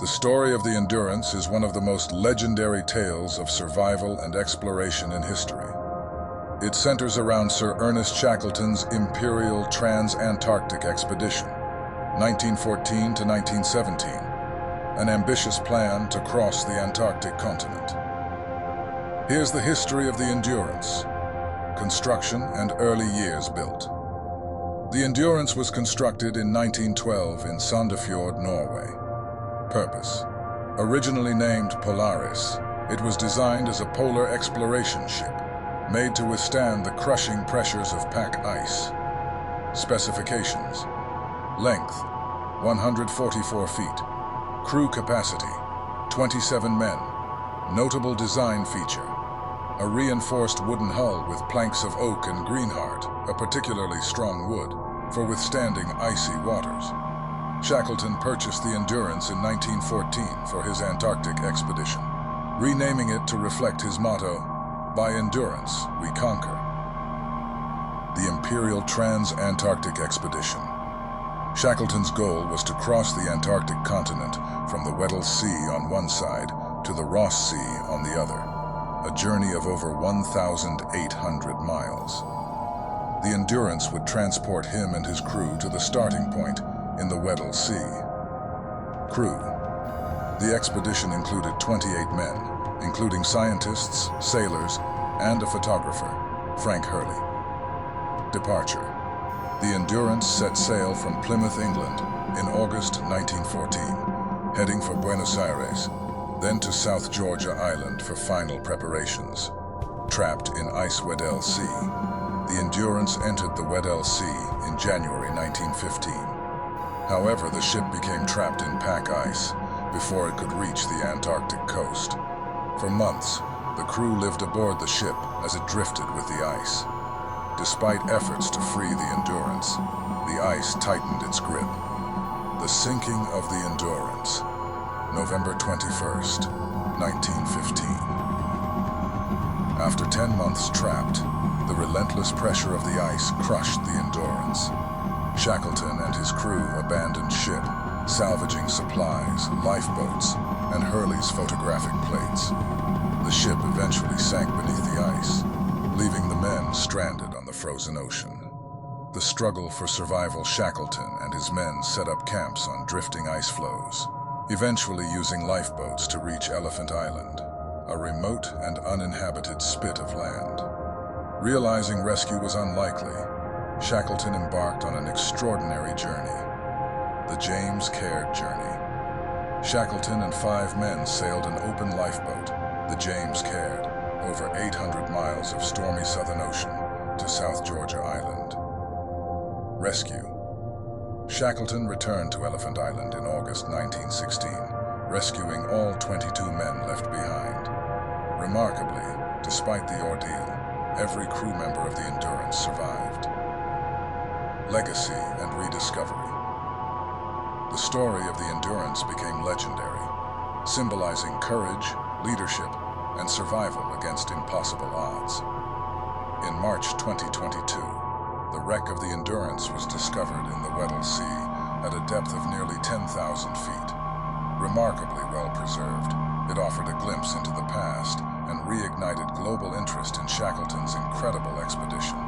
The story of the Endurance is one of the most legendary tales of survival and exploration in history. It centers around Sir Ernest Shackleton's Imperial Trans-Antarctic Expedition, 1914 to 1917, an ambitious plan to cross the Antarctic continent. Here's the history of the Endurance. Construction and early years built. The Endurance was constructed in 1912 in Sandefjord, Norway. Purpose: originally named Polaris, it was designed as a polar exploration ship, made to withstand the crushing pressures of pack ice. Specifications: length, 144 feet. Crew capacity, 27 men. Notable design feature: a reinforced wooden hull with planks of oak and greenheart, a particularly strong wood, for withstanding icy waters. Shackleton purchased the Endurance in 1914 for his Antarctic expedition, renaming it to reflect his motto, "By endurance, we conquer." The Imperial Trans-Antarctic Expedition. Shackleton's goal was to cross the Antarctic continent from the Weddell Sea on one side to the Ross Sea on the other, a journey of over 1,800 miles. The Endurance would transport him and his crew to the starting point in the Weddell Sea. Crew. The expedition included 28 men, including scientists, sailors, and a photographer, Frank Hurley. Departure. The Endurance set sail from Plymouth, England, in August 1914, heading for Buenos Aires, then to South Georgia Island for final preparations. Trapped in ice Weddell Sea. The Endurance entered the Weddell Sea in January 1915. However, the ship became trapped in pack ice before it could reach the Antarctic coast. For months, the crew lived aboard the ship as it drifted with the ice. Despite efforts to free the Endurance, the ice tightened its grip. The sinking of the Endurance, November 21st, 1915. After 10 months trapped, the relentless pressure of the ice crushed the Endurance. Shackleton and his crew abandoned ship, salvaging supplies, lifeboats, and Hurley's photographic plates. The ship eventually sank beneath the ice, leaving the men stranded on the frozen ocean. The struggle for survival. Shackleton and his men set up camps on drifting ice floes, eventually using lifeboats to reach Elephant Island, a remote and uninhabited spit of land. Realizing rescue was unlikely, Shackleton embarked on an extraordinary journey, the James Caird journey. Shackleton and 5 men sailed an open lifeboat, the James Caird, over 800 miles of stormy Southern Ocean to South Georgia Island. Rescue. Shackleton returned to Elephant Island in August 1916, rescuing all 22 men left behind. Remarkably, despite the ordeal, every crew member of the Endurance survived. Legacy and rediscovery. The story of the Endurance became legendary, symbolizing courage, leadership, and survival against impossible odds. In March 2022, the wreck of the Endurance was discovered in the Weddell Sea at a depth of nearly 10,000 feet. Remarkably well preserved, it offered a glimpse into the past and reignited global interest in Shackleton's incredible expedition.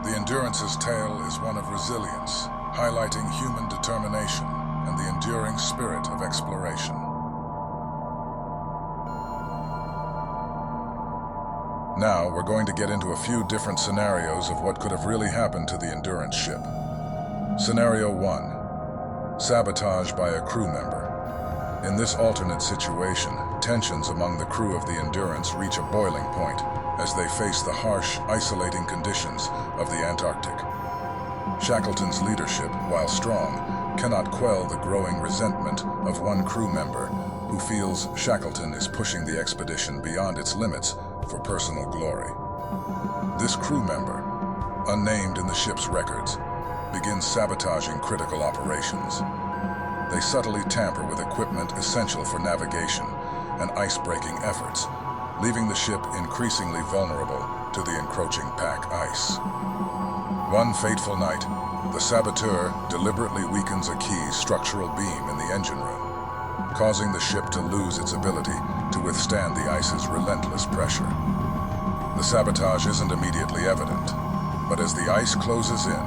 The Endurance's tale is one of resilience, highlighting human determination and the enduring spirit of exploration. Now, we're going to get into a few different scenarios of what could have really happened to the Endurance ship. Scenario 1. Sabotage by a crew member. In this alternate situation, tensions among the crew of the Endurance reach a boiling point as they face the harsh, isolating conditions of the Antarctic. Shackleton's leadership, while strong, cannot quell the growing resentment of one crew member who feels Shackleton is pushing the expedition beyond its limits for personal glory. This crew member, unnamed in the ship's records, begins sabotaging critical operations. They subtly tamper with equipment essential for navigation and ice-breaking efforts, leaving the ship increasingly vulnerable to the encroaching pack ice. One fateful night, the saboteur deliberately weakens a key structural beam in the engine room. causing the ship to lose its ability to withstand the ice's relentless pressure. The sabotage isn't immediately evident, but as the ice closes in,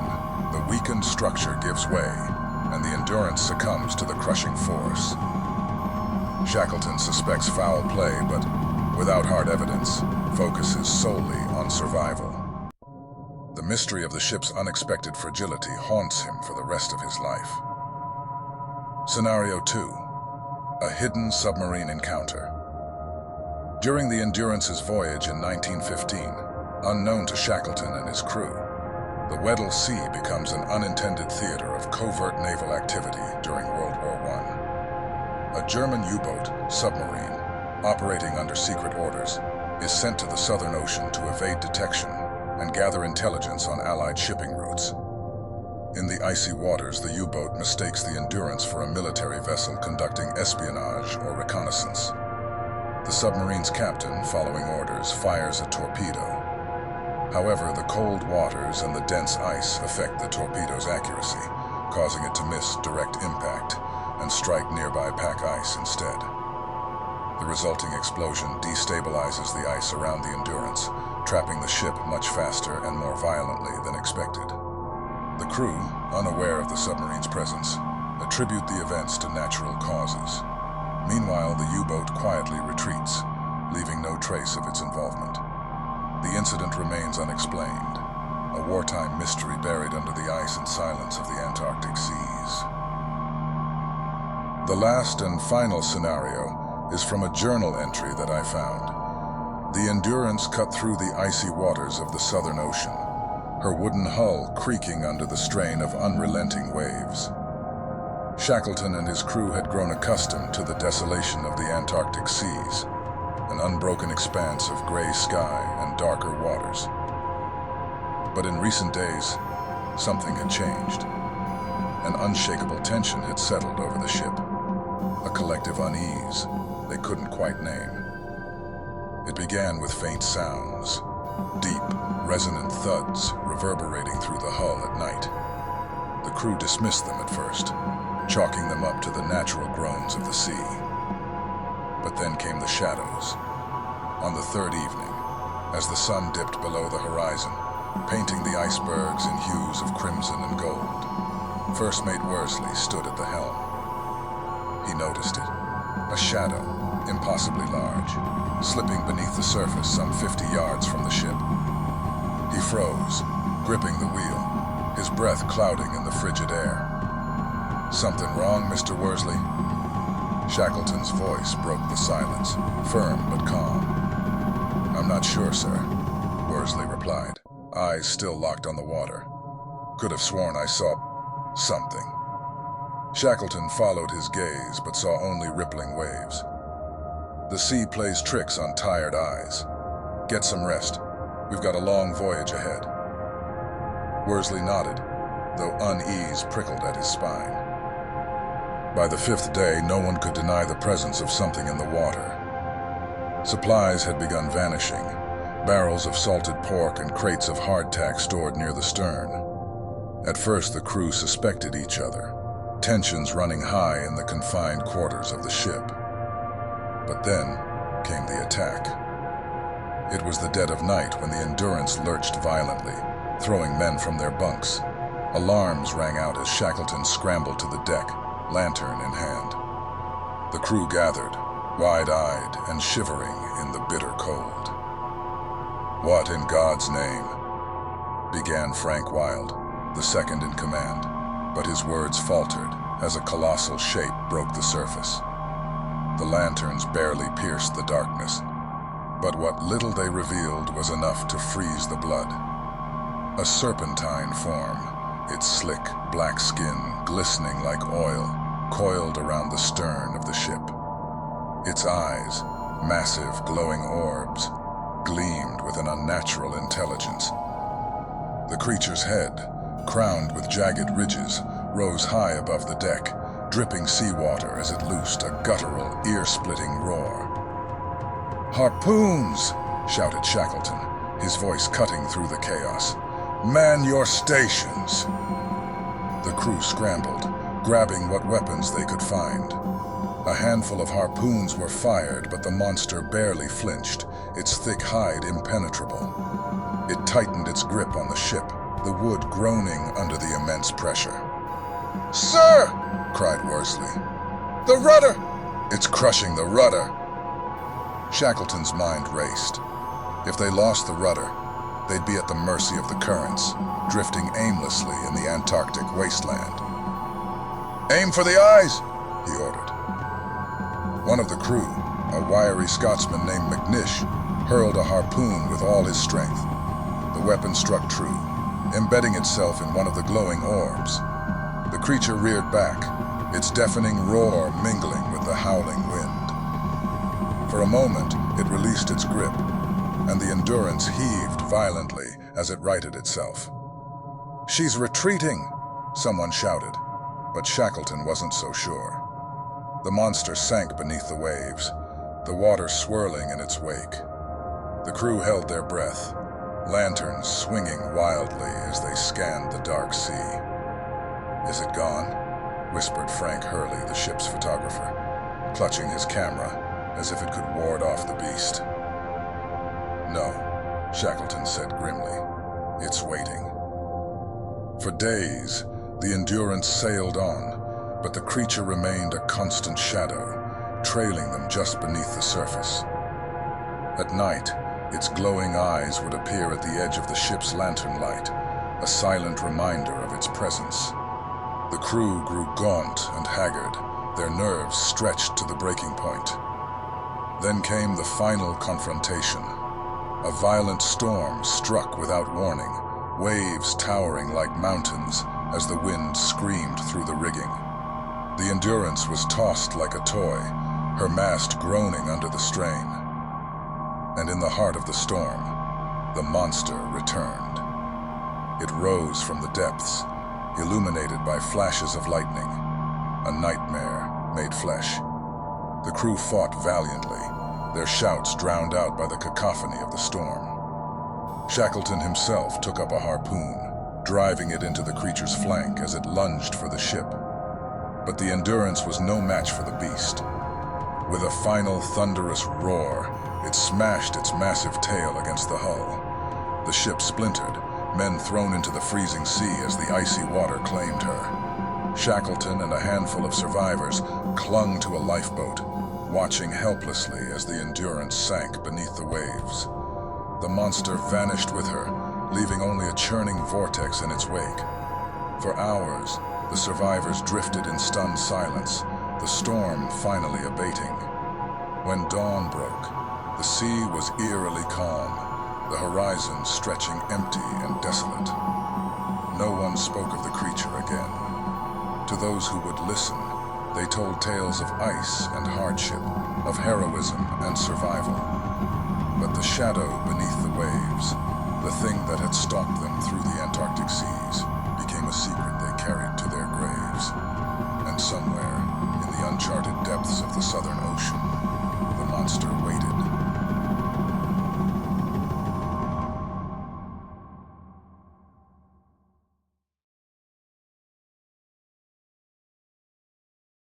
the weakened structure gives way, and the Endurance succumbs to the crushing force. Shackleton suspects foul play, but without hard evidence, focuses solely on survival. The mystery of the ship's unexpected fragility haunts him for the rest of his life. Scenario 2. A hidden submarine encounter. During the Endurance's voyage in 1915, unknown to Shackleton and his crew, the Weddell Sea becomes an unintended theater of covert naval activity during World War I. A German U-boat submarine, operating under secret orders, is sent to the Southern Ocean to evade detection and gather intelligence on Allied shipping routes. In the icy waters, the U-boat mistakes the Endurance for a military vessel conducting espionage or reconnaissance. The submarine's captain, following orders, fires a torpedo. However, the cold waters and the dense ice affect the torpedo's accuracy, causing it to miss direct impact and strike nearby pack ice instead. The resulting explosion destabilizes the ice around the Endurance, trapping the ship much faster and more violently than expected. The crew, unaware of the submarine's presence, attribute the events to natural causes. Meanwhile, the U-boat quietly retreats, leaving no trace of its involvement. The incident remains unexplained, a wartime mystery buried under the ice and silence of the Antarctic seas. The last and final scenario is from a journal entry that I found. The Endurance cut through the icy waters of the Southern Ocean, her wooden hull creaking under the strain of unrelenting waves. Shackleton and his crew had grown accustomed to the desolation of the Antarctic seas, an unbroken expanse of gray sky and darker waters. But in recent days, something had changed. An unshakable tension had settled over the ship, a collective unease they couldn't quite name. It began with faint sounds, deep, resonant thuds reverberating through the hull at night. The crew dismissed them at first, chalking them up to the natural groans of the sea. But then came the shadows. On the third evening, as the sun dipped below the horizon, painting the icebergs in hues of crimson and gold, First Mate Worsley stood at the helm. He noticed it, a shadow, impossibly large, slipping beneath the surface some 50 yards from the ship. He froze, gripping the wheel, his breath clouding in the frigid air. "Something wrong, Mr. Worsley?" Shackleton's voice broke the silence, firm but calm. "I'm not sure, sir," Worsley replied, eyes still locked on the water. "Could have sworn I saw something." Shackleton followed his gaze, but saw only rippling waves. "The sea plays tricks on tired eyes. Get some rest. We've got a long voyage ahead." Worsley nodded, though unease prickled at his spine. By the fifth day, no one could deny the presence of something in the water. Supplies had begun vanishing, barrels of salted pork and crates of hardtack stored near the stern. At first, the crew suspected each other, tensions running high in the confined quarters of the ship. But then came the attack. It was the dead of night when the Endurance lurched violently, throwing men from their bunks. Alarms rang out as Shackleton scrambled to the deck, lantern in hand. The crew gathered, wide-eyed and shivering in the bitter cold. "What in God's name?" began Frank Wild, the second in command, but his words faltered as a colossal shape broke the surface. The lanterns barely pierced the darkness, but what little they revealed was enough to freeze the blood. A serpentine form, its slick, black skin glistening like oil, coiled around the stern of the ship. Its eyes, massive glowing orbs, gleamed with an unnatural intelligence. The creature's head, crowned with jagged ridges, rose high above the deck, dripping seawater as it loosed a guttural, ear-splitting roar. "Harpoons!" shouted Shackleton, his voice cutting through the chaos. "Man your stations!" The crew scrambled, grabbing what weapons they could find. A handful of harpoons were fired, but the monster barely flinched, its thick hide impenetrable. It tightened its grip on the ship, the wood groaning under the immense pressure. "Sir!" cried Worsley. "The rudder!" "It's crushing the rudder!" Shackleton's mind raced. If they lost the rudder, they'd be at the mercy of the currents, drifting aimlessly in the Antarctic wasteland. "Aim for the eyes!" he ordered. One of the crew, a wiry Scotsman named McNish, hurled a harpoon with all his strength. The weapon struck true, embedding itself in one of the glowing orbs. The creature reared back, its deafening roar mingling with the howling wind. For a moment, it released its grip, and the Endurance heaved violently as it righted itself. "She's retreating!" someone shouted, but Shackleton wasn't so sure. The monster sank beneath the waves, the water swirling in its wake. The crew held their breath, lanterns swinging wildly as they scanned the dark sea. "Is it gone?" whispered Frank Hurley, the ship's photographer, clutching his camera as if it could ward off the beast. "No," Shackleton said grimly. "It's waiting." For days, the Endurance sailed on, but the creature remained a constant shadow, trailing them just beneath the surface. At night, its glowing eyes would appear at the edge of the ship's lantern light, a silent reminder of its presence. The crew grew gaunt and haggard, their nerves stretched to the breaking point. Then came the final confrontation. A violent storm struck without warning, waves towering like mountains as the wind screamed through the rigging. The Endurance was tossed like a toy, her mast groaning under the strain. And in the heart of the storm, the monster returned. It rose from the depths, illuminated by flashes of lightning, a nightmare made flesh. The crew fought valiantly, their shouts drowned out by the cacophony of the storm. Shackleton himself took up a harpoon, driving it into the creature's flank as it lunged for the ship. But the Endurance was no match for the beast. With a final thunderous roar, it smashed its massive tail against the hull. The ship splintered, men thrown into the freezing sea as the icy water claimed her. Shackleton and a handful of survivors clung to a lifeboat, watching helplessly as the Endurance sank beneath the waves. The monster vanished with her, leaving only a churning vortex in its wake. For hours, the survivors drifted in stunned silence, the storm finally abating. When dawn broke, the sea was eerily calm, the horizon stretching empty and desolate. No one spoke of the creature again. To those who would listen, they told tales of ice and hardship, of heroism and survival. But the shadow beneath the waves, the thing that had stalked them through the Antarctic seas, became a secret they carried to their graves. And somewhere, in the uncharted depths of the southern